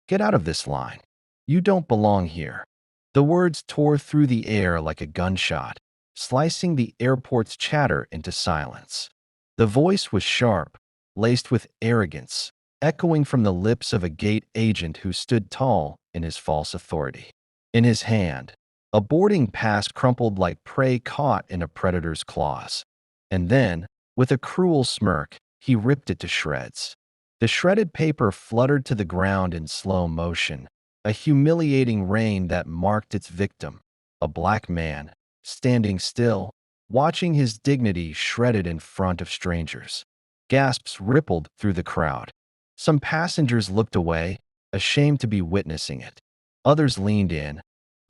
"Get out of this line. You don't belong here." The words tore through the air like a gunshot, slicing the airport's chatter into silence. The voice was sharp, laced with arrogance, echoing from the lips of a gate agent who stood tall in his false authority. In his hand, a boarding pass crumpled like prey caught in a predator's claws. And then, with a cruel smirk, he ripped it to shreds. The shredded paper fluttered to the ground in slow motion, a humiliating reign that marked its victim, a black man, standing still, watching his dignity shredded in front of strangers. Gasps rippled through the crowd. Some passengers looked away, ashamed to be witnessing it. Others leaned in,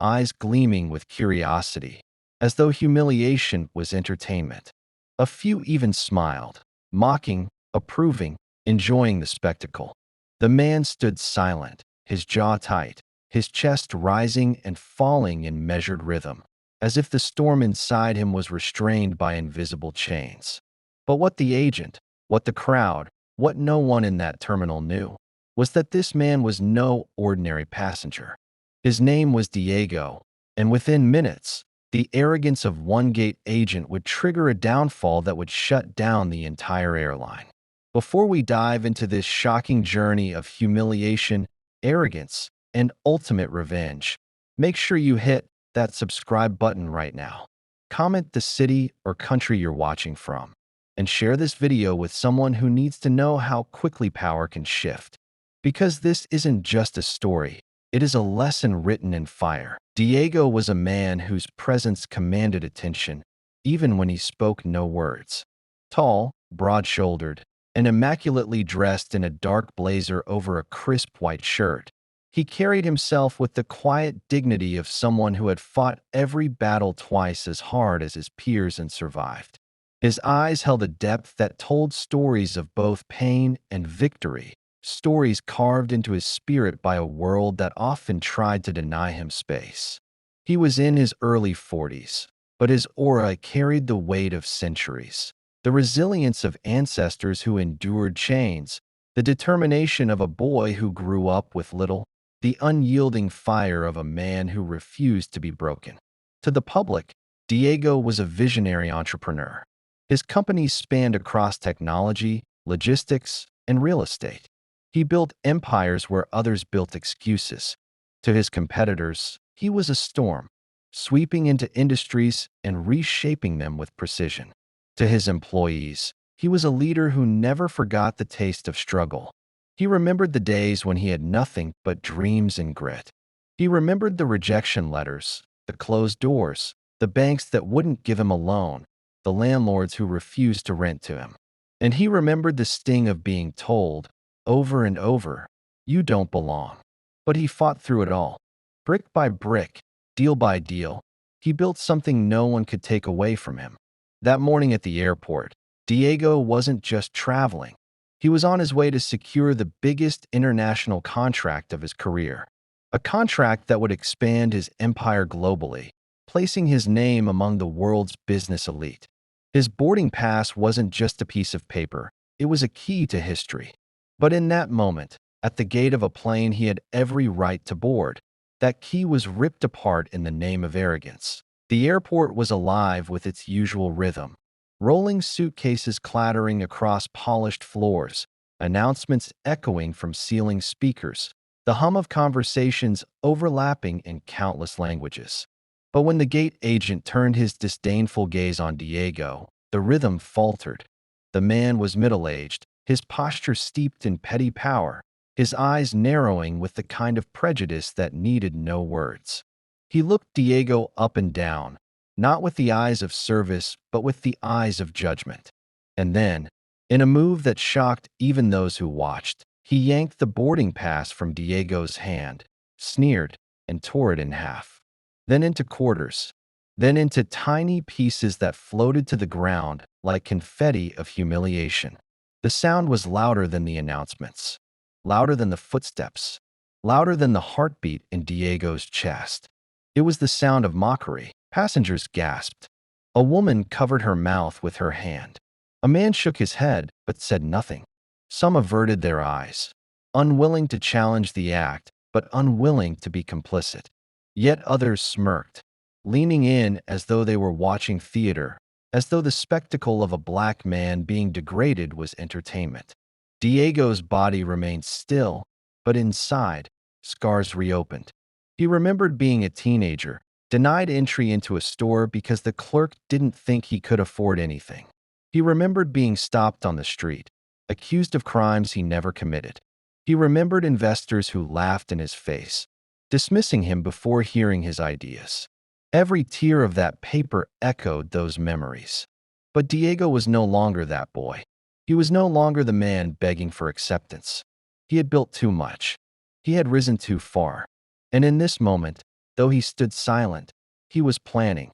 eyes gleaming with curiosity, as though humiliation was entertainment. A few even smiled, mocking, approving, enjoying the spectacle. The man stood silent, his jaw tight, his chest rising and falling in measured rhythm, as if the storm inside him was restrained by invisible chains. But what the agent, what the crowd, what no one in that terminal knew, was that this man was no ordinary passenger. His name was Diago, and within minutes, the arrogance of one gate agent would trigger a downfall that would shut down the entire airline. Before we dive into this shocking journey of humiliation, arrogance, and ultimate revenge, make sure you hit that subscribe button right now. Comment the city or country you're watching from, and share this video with someone who needs to know how quickly power can shift. Because this isn't just a story, it is a lesson written in fire. Diago was a man whose presence commanded attention, even when he spoke no words. Tall, broad-shouldered, and immaculately dressed in a dark blazer over a crisp white shirt, he carried himself with the quiet dignity of someone who had fought every battle twice as hard as his peers and survived. His eyes held a depth that told stories of both pain and victory, stories carved into his spirit by a world that often tried to deny him space. He was in his early 40s, but his aura carried the weight of centuries, the resilience of ancestors who endured chains, the determination of a boy who grew up with little, the unyielding fire of a man who refused to be broken. To the public, Diago was a visionary entrepreneur. His companies spanned across technology, logistics, and real estate. He built empires where others built excuses. To his competitors, he was a storm, sweeping into industries and reshaping them with precision. To his employees, he was a leader who never forgot the taste of struggle. He remembered the days when he had nothing but dreams and grit. He remembered the rejection letters, the closed doors, the banks that wouldn't give him a loan, the landlords who refused to rent to him. And he remembered the sting of being told, over and over, "You don't belong." But he fought through it all. Brick by brick, deal by deal, he built something no one could take away from him. That morning at the airport, Diago wasn't just traveling. He was on his way to secure the biggest international contract of his career, a contract that would expand his empire globally, placing his name among the world's business elite. His boarding pass wasn't just a piece of paper, it was a key to history. But in that moment, at the gate of a plane he had every right to board, that key was ripped apart in the name of arrogance. The airport was alive with its usual rhythm, rolling suitcases clattering across polished floors, announcements echoing from ceiling speakers, the hum of conversations overlapping in countless languages. But when the gate agent turned his disdainful gaze on Diago, the rhythm faltered. The man was middle-aged, his posture steeped in petty power, his eyes narrowing with the kind of prejudice that needed no words. He looked Diago up and down, not with the eyes of service, but with the eyes of judgment. And then, in a move that shocked even those who watched, he yanked the boarding pass from Diago's hand, sneered, and tore it in half. Then into quarters, then into tiny pieces that floated to the ground like confetti of humiliation. The sound was louder than the announcements, louder than the footsteps, louder than the heartbeat in Diago's chest. It was the sound of mockery. Passengers gasped. A woman covered her mouth with her hand. A man shook his head but said nothing. Some averted their eyes. unwilling to challenge the act, but unwilling to be complicit. Yet others smirked, leaning in as though they were watching theater, as though the spectacle of a black man being degraded was entertainment. Diego's body remained still, but inside, scars reopened. He remembered being a teenager, denied entry into a store because the clerk didn't think he could afford anything. He remembered being stopped on the street, accused of crimes he never committed. He remembered investors who laughed in his face, dismissing him before hearing his ideas. Every tear of that paper echoed those memories. But Diego was no longer that boy. He was no longer the man begging for acceptance. He had built too much. He had risen too far. And in this moment, though he stood silent, he was planning.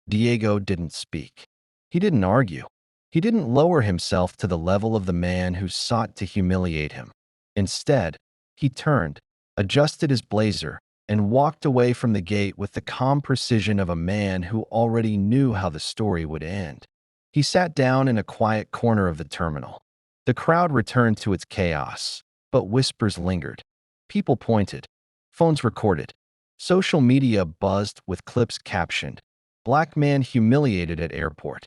Diego didn't speak. He didn't argue. He didn't lower himself to the level of the man who sought to humiliate him. Instead, he turned, adjusted his blazer, and walked away from the gate with the calm precision of a man who already knew how the story would end. He sat down in a quiet corner of the terminal. The crowd returned to its chaos, but whispers lingered. People pointed. Phones recorded. Social media buzzed with clips captioned, "Black man humiliated at airport."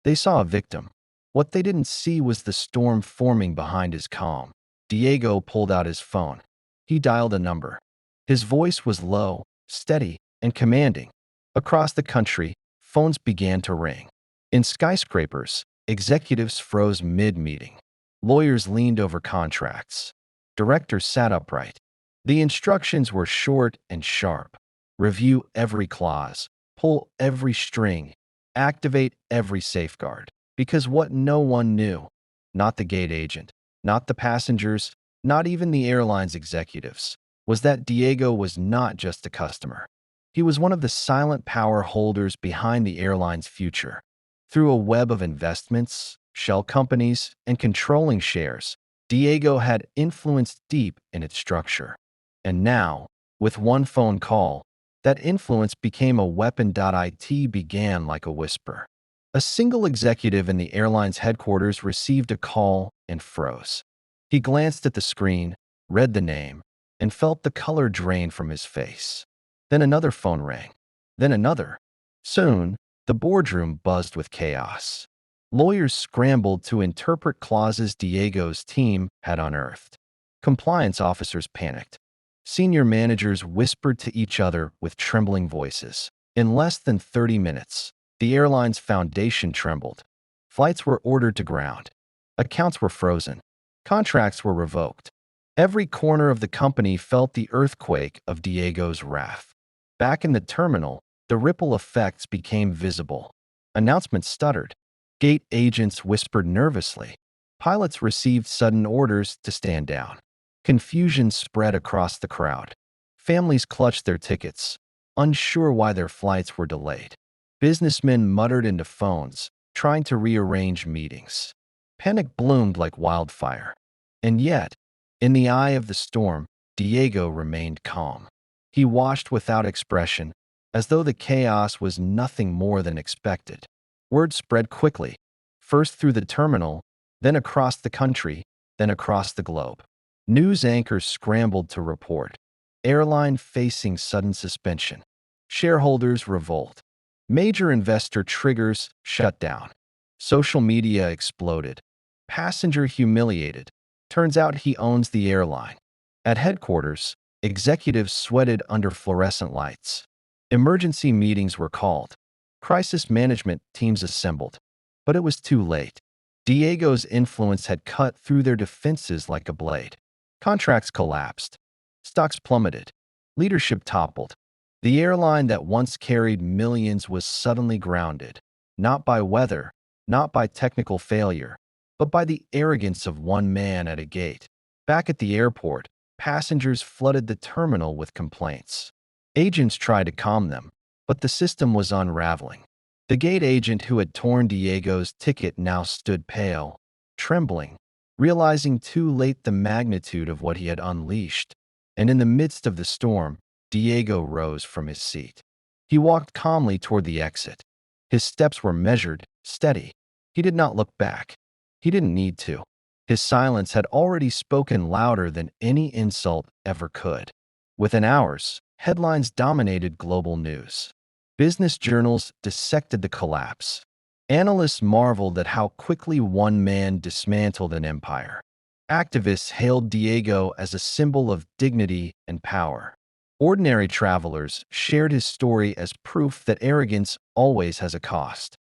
They saw a victim. What they didn't see was the storm forming behind his calm. Diego pulled out his phone. He dialed a number. His voice was low, steady, and commanding. Across the country, phones began to ring. In skyscrapers, executives froze mid-meeting. Lawyers leaned over contracts. Directors sat upright. The instructions were short and sharp. Review every clause. Pull every string. Activate every safeguard. Because what no one knew, not the gate agent, not the passengers, not even the airline's executives, was that Diego was not just a customer. He was one of the silent power holders behind the airline's future. Through a web of investments, shell companies, and controlling shares, Diego had influence deep in its structure. And now, with one phone call, that influence became a weapon. It began like a whisper. A single executive in the airline's headquarters received a call and froze. He glanced at the screen, read the name, and felt the color drain from his face. Then another phone rang. Then another. Soon, the boardroom buzzed with chaos. Lawyers scrambled to interpret clauses Diego's team had unearthed. Compliance officers panicked. Senior managers whispered to each other with trembling voices. In less than 30 minutes, the airline's foundation trembled. Flights were ordered to ground. Accounts were frozen. Contracts were revoked. Every corner of the company felt the earthquake of Diego's wrath. Back in the terminal, the ripple effects became visible. Announcements stuttered. Gate agents whispered nervously. Pilots received sudden orders to stand down. Confusion spread across the crowd. Families clutched their tickets, unsure why their flights were delayed. Businessmen muttered into phones, trying to rearrange meetings. Panic bloomed like wildfire. And yet, in the eye of the storm, Diego remained calm. He watched without expression, as though the chaos was nothing more than expected. Word spread quickly, first through the terminal, then across the country, then across the globe. News anchors scrambled to report. Airline facing sudden suspension. Shareholders revolt. Major investor triggers shut down. Social media exploded. Passenger humiliated. Turns out he owns the airline. At headquarters, executives sweated under fluorescent lights. Emergency meetings were called. Crisis management teams assembled. But it was too late. Diego's influence had cut through their defenses like a blade. Contracts collapsed. Stocks plummeted. Leadership toppled. The airline that once carried millions was suddenly grounded, not by weather, not by technical failure, but by the arrogance of one man at a gate. Back at the airport, passengers flooded the terminal with complaints. Agents tried to calm them, but the system was unraveling. The gate agent who had torn Diego's ticket now stood pale, trembling, realizing too late the magnitude of what he had unleashed. And in the midst of the storm, Diego rose from his seat. He walked calmly toward the exit. His steps were measured, steady. He did not look back. He didn't need to. His silence had already spoken louder than any insult ever could. Within hours, headlines dominated global news. Business journals dissected the collapse. Analysts marveled at how quickly one man dismantled an empire. Activists hailed Diago as a symbol of dignity and power. Ordinary travelers shared his story as proof that arrogance always has a cost.